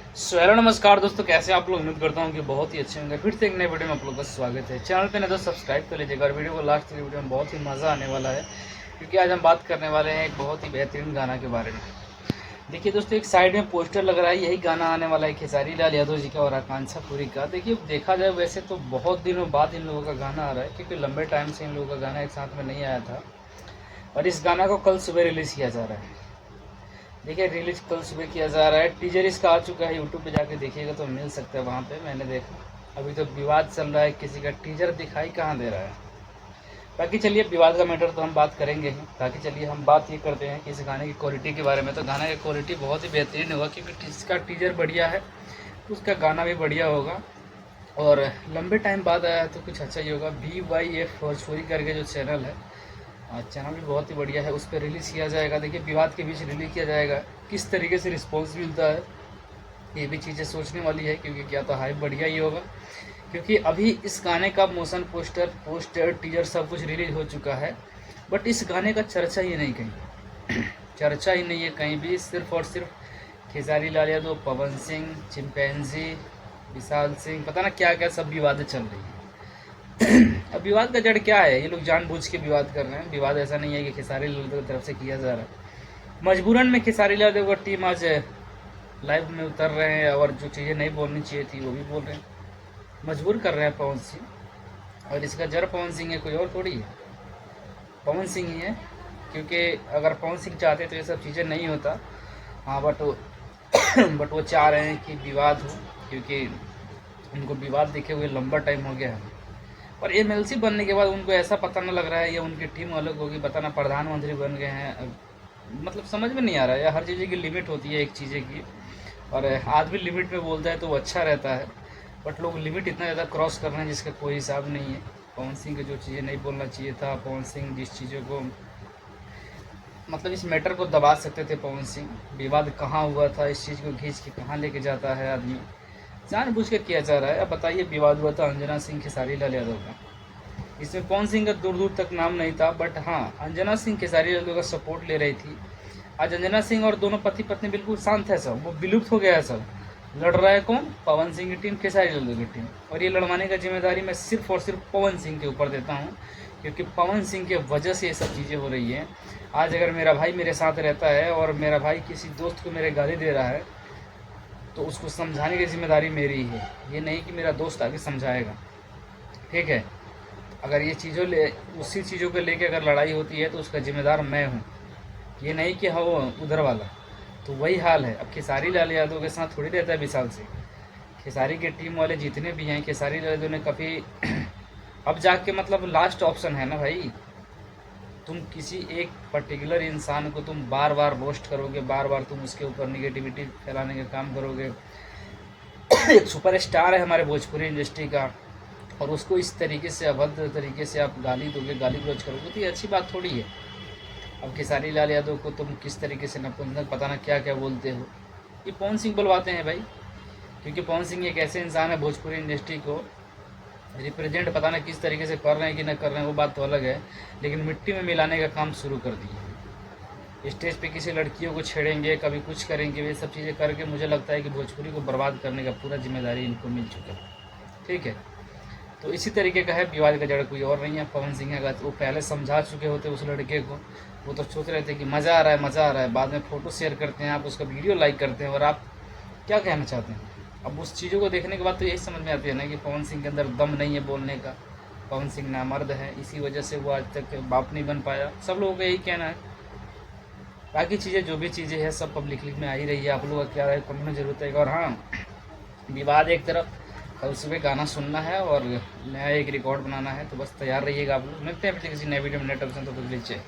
Hello नमस्कार दोस्तों, कैसे आप लोग। उम्मीद करता हूँ कि बहुत ही अच्छे होंगे। फिर से एक नए वीडियो में आप लोग का स्वागत है। चैनल पे नहीं तो सब्सक्राइब कर लीजिएगा और वीडियो को लास्ट तक, वीडियो में बहुत ही मज़ा आने वाला है क्योंकि आज हम बात करने वाले हैं एक बहुत ही बेहतरीन गाना के बारे में। देखिए दोस्तों, एक साइड में पोस्टर लग रहा है, यही गाना आने वाला है खेसारी लाल यादव जी का और आकांक्षा पुरी का। देखिए देखा जाए वैसे तो बहुत दिनों बाद इन लोगों का गाना आ रहा है क्योंकि लंबे टाइम से इन लोगों का गाना एक साथ में नहीं आया था और इस गाना को कल सुबह रिलीज़ किया जा रहा है। देखिए रिलीज कल सुबह किया जा रहा है। टीजर इसका आ चुका है, यूट्यूब पे जाके देखिएगा तो मिल सकता है। वहाँ पे मैंने देखा, अभी तो विवाद चल रहा है, किसी का टीजर दिखाई कहाँ दे रहा है। बाकी चलिए, विवाद का मैटर तो हम बात करेंगे ही। बाकी चलिए हम बात ये करते हैं कि इस गाने की क्वालिटी के बारे में। तो गाने की क्वालिटी बहुत ही बेहतरीन होगा क्योंकि इसका टीजर बढ़िया है तो उसका गाना भी बढ़िया होगा। और लंबे टाइम बाद आया है तो कुछ अच्छा ही होगा। BYF भोजपुरी करके जो चैनल है, चैनल भी बहुत ही बढ़िया है, उस पर रिलीज़ किया जाएगा। देखिए विवाद के बीच रिलीज़ किया जाएगा, किस तरीके से रिस्पॉन्स मिलता है ये भी चीज़ें सोचने वाली है क्योंकि क्या तो हाइप बढ़िया ही होगा। क्योंकि अभी इस गाने का मोशन पोस्टर टीजर सब कुछ रिलीज हो चुका है, बट इस गाने का चर्चा ही नहीं कहीं चर्चा ही नहीं है कहीं भी। सिर्फ और सिर्फ खेसारी लाल यादव, पवन सिंह, चिंपैंजी, विशाल सिंह, पता ना क्या क्या सब विवादें चल रही है। अब विवाद का जड़ क्या है, ये लोग जानबूझ के विवाद कर रहे हैं। विवाद ऐसा नहीं है कि खेसारी लाल यादव की तरफ से किया जा रहा है। मजबूरन में खेसारी लाल यादव का टीम आज लाइव में उतर रहे हैं और जो चीज़ें नहीं बोलनी चाहिए थी वो भी बोल रहे हैं, मजबूर कर रहे हैं पवन सिंह। और इसका जड़ पवन सिंह है, कोई और थोड़ी है, पवन सिंह ही है। क्योंकि अगर पवन सिंह चाहते तो ये सब चीज़ें नहीं होता। हाँ बट बट वो चाह रहे हैं कि विवाद हो क्योंकि उनको विवाद दिखे हुए लंबा टाइम हो गया है। और MLC बनने के बाद उनको ऐसा पता न लग रहा है, या उनकी टीम अलग होगी, पता ना प्रधानमंत्री बन गए हैं। मतलब समझ में नहीं आ रहा है। हर चीज़ें की लिमिट होती है एक चीज़ें की, और आदमी लिमिट में बोलता है तो वो अच्छा रहता है। बट लोग लिमिट इतना ज़्यादा क्रॉस कर रहे हैं जिसका कोई हिसाब नहीं है। पवन सिंह को जो चीज़ें नहीं बोलना चाहिए था, पवन सिंह जिस चीज़ों को मतलब इस मैटर को दबा सकते थे पवन सिंह, विवाद कहाँ हुआ था, इस चीज़ को खींच के कहाँ लेके जाता है आदमी, जानबूझ के किया जा रहा है। अब बताइए, विवाद हुआ था अंजना सिंह खेसारी लाल यादव का, इसमें पवन सिंह का दूर दूर तक नाम नहीं था। बट हाँ, अंजना सिंह खेसारी यादव का सपोर्ट ले रही थी। आज अंजना सिंह और दोनों पति पत्नी बिल्कुल शांत है, सब वो विलुप्त हो गया है। सब लड़ रहा है कौन, पवन सिंह की टीम, खेसारी यादव की टीम। और ये लड़वाने का जिम्मेदारी मैं सिर्फ और सिर्फ पवन सिंह के ऊपर देता हूँ क्योंकि पवन सिंह के वजह से ये सब चीज़ें हो रही हैं। आज अगर मेरा भाई मेरे साथ रहता है और मेरा भाई किसी दोस्त को मेरे गाली दे रहा है तो उसको समझाने की जिम्मेदारी मेरी ही है, ये नहीं कि मेरा दोस्त आगे समझाएगा। ठीक है, अगर ये चीज़ों उसी चीज़ों को लेके अगर लड़ाई होती है तो उसका जिम्मेदार मैं हूँ, ये नहीं कि हाँ वो उधर वाला। तो वही हाल है। अब खेसारी लाल यादव के साथ थोड़ी रहता है विशाल सिंह। खेसारी के टीम वाले जितने भी हैं, खेसारी लाल यादव ने कभी अब जाके मतलब लास्ट ऑप्शन है ना भाई। तुम किसी एक पर्टिकुलर इंसान को तुम बार बार रोस्ट करोगे, बार बार तुम उसके ऊपर निगेटिविटी फैलाने का काम करोगे। एक सुपरस्टार है हमारे भोजपुरी इंडस्ट्री का और उसको इस तरीके से, अभद्र तरीके से आप गाली दोगे, गाली गलौज करोगे तो ये अच्छी बात थोड़ी है। अब खेसारी लाल यादव को तुम किस तरीके से नपुंसक पता ना क्या क्या बोलते हो, ये पवन सिंह बुलवाते हैं भाई। क्योंकि पवन सिंह एक ऐसे इंसान है भोजपुरी इंडस्ट्री को रिप्रेजेंट पता ना किस तरीके से कर रहे हैं कि न कर रहे हैं वो बात तो अलग है, लेकिन मिट्टी में मिलाने का काम शुरू कर दिए। स्टेज पे किसी लड़कियों को छेड़ेंगे, कभी कुछ करेंगे, ये सब चीज़ें करके मुझे लगता है कि भोजपुरी को बर्बाद करने का पूरा जिम्मेदारी इनको मिल चुका है। ठीक है, तो इसी तरीके का है। विवाद का जड़ कोई और नहीं है, पवन सिंह है। वो पहले समझा चुके होते उस लड़के को, वो तो सोच रहे थे कि मज़ा आ रहा है, मज़ा आ रहा है। बाद में फ़ोटो शेयर करते हैं, आप उसका वीडियो लाइक करते हैं और आप क्या कहना चाहते हैं। अब उस चीज़ों को देखने के बाद तो यही समझ में आती है ना कि पवन सिंह के अंदर दम नहीं है बोलने का, पवन सिंह नामर्द है, इसी वजह से वो आज तक बाप नहीं बन पाया। सब लोगों का यही कहना है। बाकी चीज़ें जो भी चीज़ें हैं सब पब्लिक में आ ही रही है। आप लोगों का क्या राय कमेंट में जरूर है। और हाँ, विवाद एक तरफ, कल सुबह गाना सुनना है और नया एक रिकॉर्ड बनाना है, तो बस तैयार रहिएगा आप लोग। मिलते हैं फिर किसी नए वीडियो में, नेट ऑप्शन तो कुछ लीजिए।